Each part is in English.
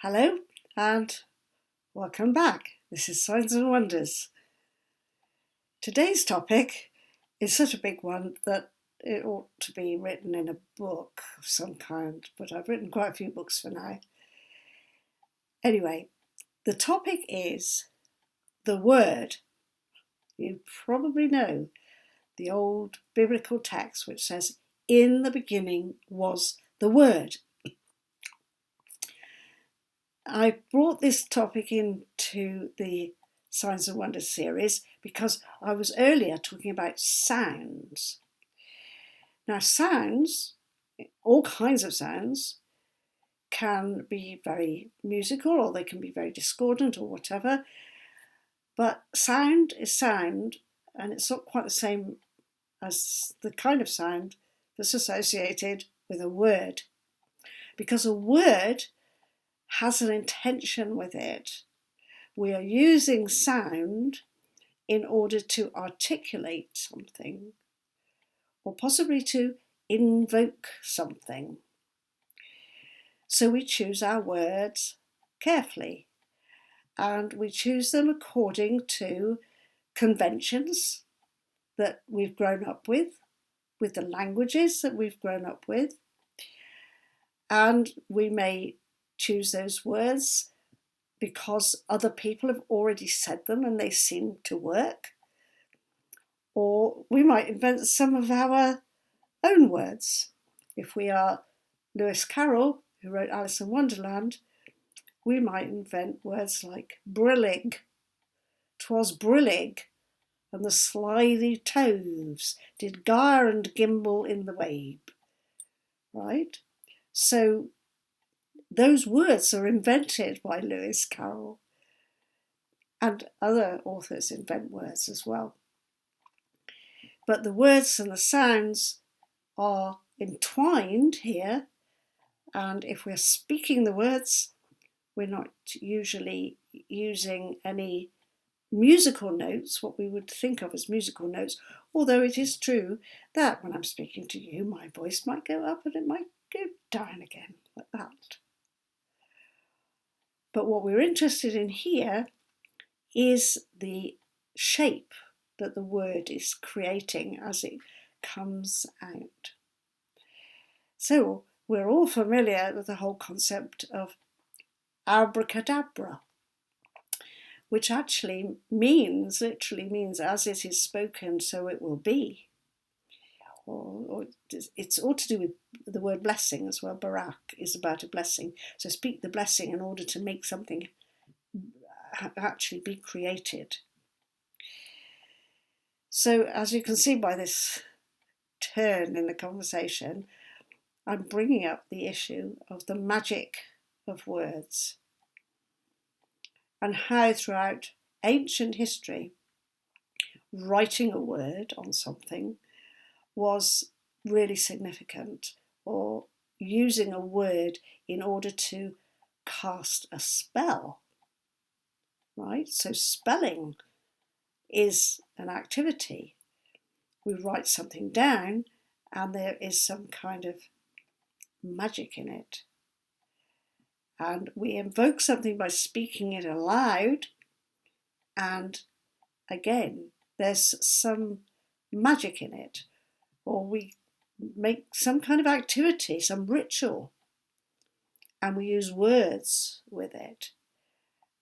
Hello and welcome back. This is Signs and Wonders. Today's topic is such a big one that it ought to be written in a book of some kind, but I've written quite a few books for now. Anyway, the topic is the Word. You probably know the old biblical text which says, "In the beginning was the Word." I brought this topic into the Signs and Wonders series because I was earlier talking about sounds. Now, sounds, all kinds of sounds, can be very musical or they can be very discordant or whatever, but sound is sound, and it's not quite the same as the kind of sound that's associated with a word, because a word has an intention with it. We are using sound in order to articulate something or possibly to invoke something. So we choose our words carefully and we choose them according to conventions that we've grown up with the languages that we've grown up with, and we may choose those words because other people have already said them and they seem to work. Or we might invent some of our own words. If we are Lewis Carroll, who wrote Alice in Wonderland, we might invent words like brillig. 'Twas brillig, and the slithy toves did gyre and gimble in the wabe. Right? So those words are invented by Lewis Carroll, and other authors invent words as well. But the words and the sounds are entwined here, and if we're speaking the words, we're not usually using any musical notes, what we would think of as musical notes, although it is true that when I'm speaking to you, my voice might go up and it might go down again, like that. But what we're interested in here is the shape that the word is creating as it comes out. So we're all familiar with the whole concept of abracadabra, which actually literally means as it is spoken, so it will be. Or it's all to do with the word blessing as well. Barak is about a blessing. So speak the blessing in order to make something actually be created. So as you can see by this turn in the conversation, I'm bringing up the issue of the magic of words and how throughout ancient history, writing a word on something was really significant, or using a word in order to cast a spell, right? So spelling is an activity. We write something down and there is some kind of magic in it. And we invoke something by speaking it aloud, and again, there's some magic in it. Or we make some kind of activity, some ritual, and we use words with it.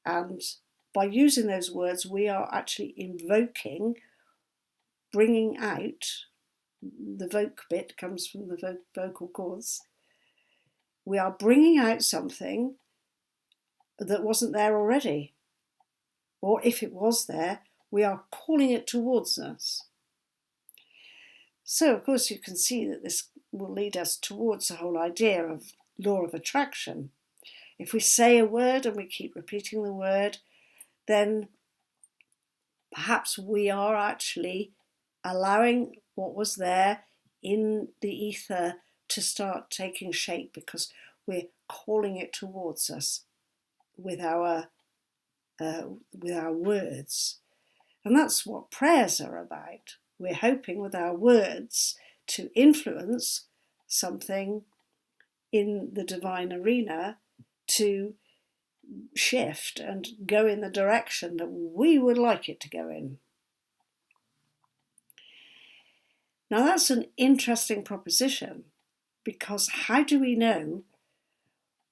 And by using those words, we are actually invoking, bringing out, the voc bit comes from the vocal cords. We are bringing out something that wasn't there already. Or if it was there, we are calling it towards us. So, of course, you can see that this will lead us towards the whole idea of law of attraction. If we say a word and we keep repeating the word, then perhaps we are actually allowing what was there in the ether to start taking shape, because we're calling it towards us with our words. And that's what prayers are about. We're hoping with our words to influence something in the divine arena to shift and go in the direction that we would like it to go in. Now that's an interesting proposition, because how do we know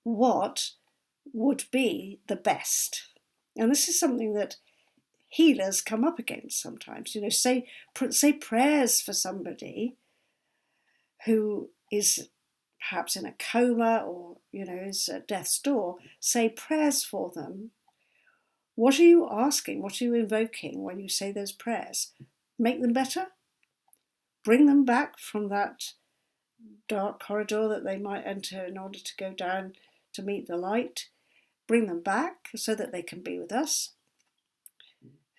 what would be the best? And this is something that healers come up against sometimes. Say prayers for somebody who is perhaps in a coma or is at death's door. Say prayers for them. What are you asking? What are you invoking when you say those prayers? Make them better? Bring them back from that dark corridor that they might enter in order to go down to meet the light? Bring them back so that they can be with us?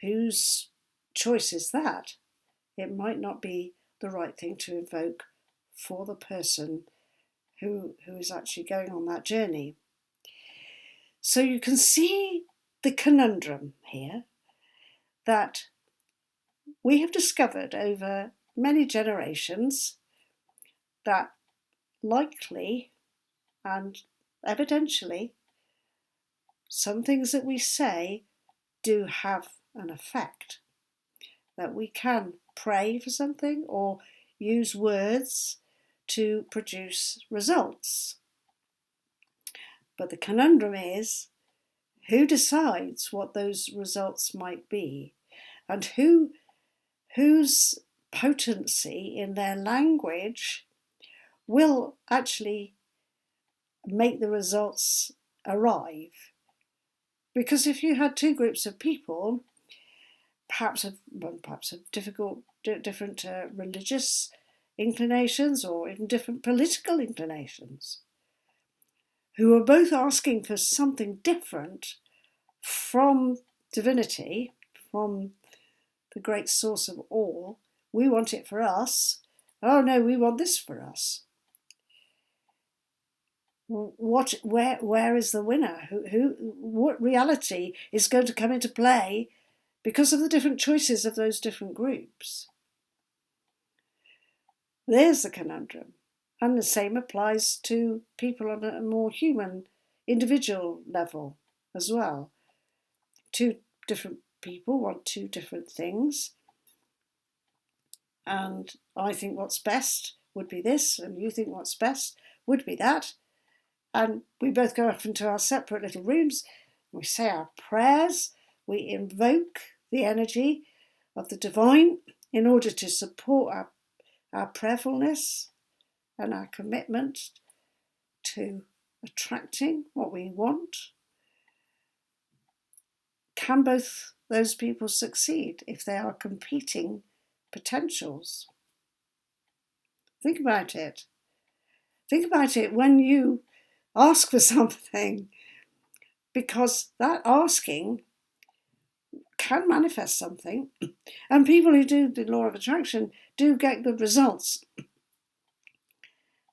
Whose choice is that? It might not be the right thing to invoke for the person who is actually going on that journey. So you can see the conundrum here that we have discovered over many generations that likely and evidentially some things that we say do have an effect. That we can pray for something or use words to produce results. But the conundrum is, who decides what those results might be, and whose potency in their language will actually make the results arrive? Because if you had two groups of people, perhaps of different religious inclinations or even different political inclinations, who are both asking for something different from divinity, from the great source of all. We want it for us. Oh no, we want this for us. Where is the winner? What reality is going to come into play because of the different choices of those different groups? There's the conundrum. And the same applies to people on a more human, individual level as well. Two different people want two different things. And I think what's best would be this, and you think what's best would be that. And we both go off into our separate little rooms. We say our prayers. We invoke the energy of the divine in order to support our prayerfulness and our commitment to attracting what we want. Can both those people succeed if they are competing potentials? Think about it. Think about it when you ask for something, because that asking can manifest something, and people who do the law of attraction do get good results.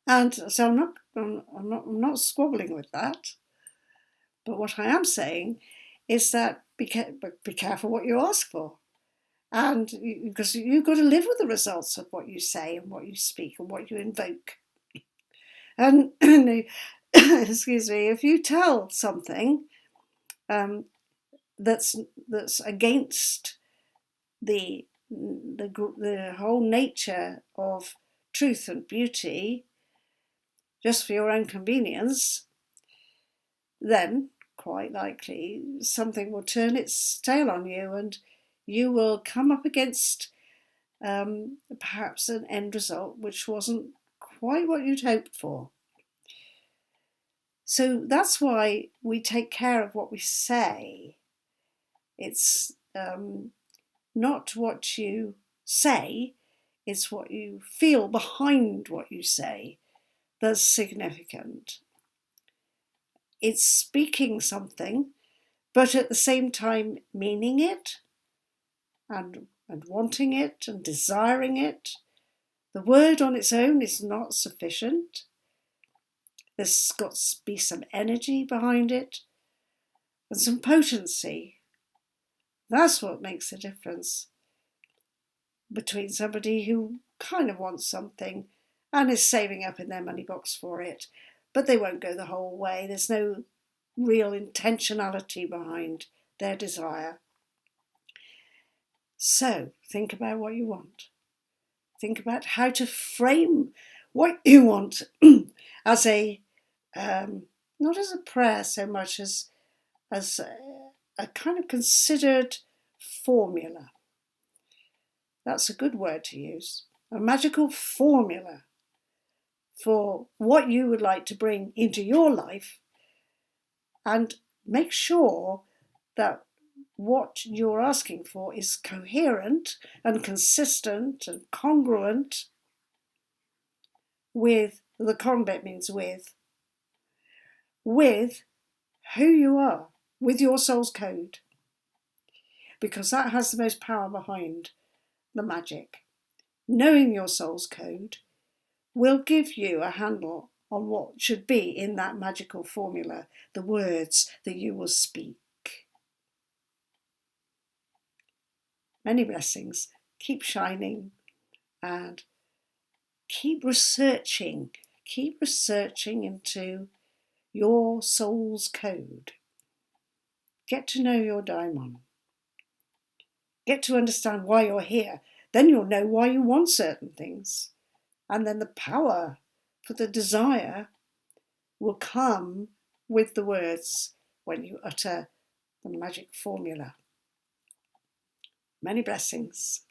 And so I'm not squabbling with that. But what I am saying is that be careful what you ask for, and because you've got to live with the results of what you say and what you speak and what you invoke. And excuse me, if you tell something that's against the whole nature of truth and beauty, just for your own convenience, then quite likely something will turn its tail on you, and you will come up against perhaps an end result which wasn't quite what you'd hoped for. So that's why we take care of what we say. It's not what you say, it's what you feel behind what you say that's significant. It's speaking something, but at the same time meaning it and wanting it and desiring it. The word on its own is not sufficient. There's got to be some energy behind it and some potency. That's what makes a difference between somebody who kind of wants something and is saving up in their money box for it, but they won't go the whole way. There's no real intentionality behind their desire. So think about what you want. Think about how to frame what you want as not as a prayer so much as a kind of considered formula. That's a good word to use. A magical formula for what you would like to bring into your life, and make sure that what you're asking for is coherent and consistent and congruent with, the con bit means with who you are, with your soul's code, because that has the most power behind the magic. Knowing your soul's code will give you a handle on what should be in that magical formula, the words that you will speak. Many blessings. Keep shining and keep researching into your soul's code. Get to know your daimon. Get to understand why you're here. Then you'll know why you want certain things. And then the power for the desire will come with the words when you utter the magic formula. Many blessings.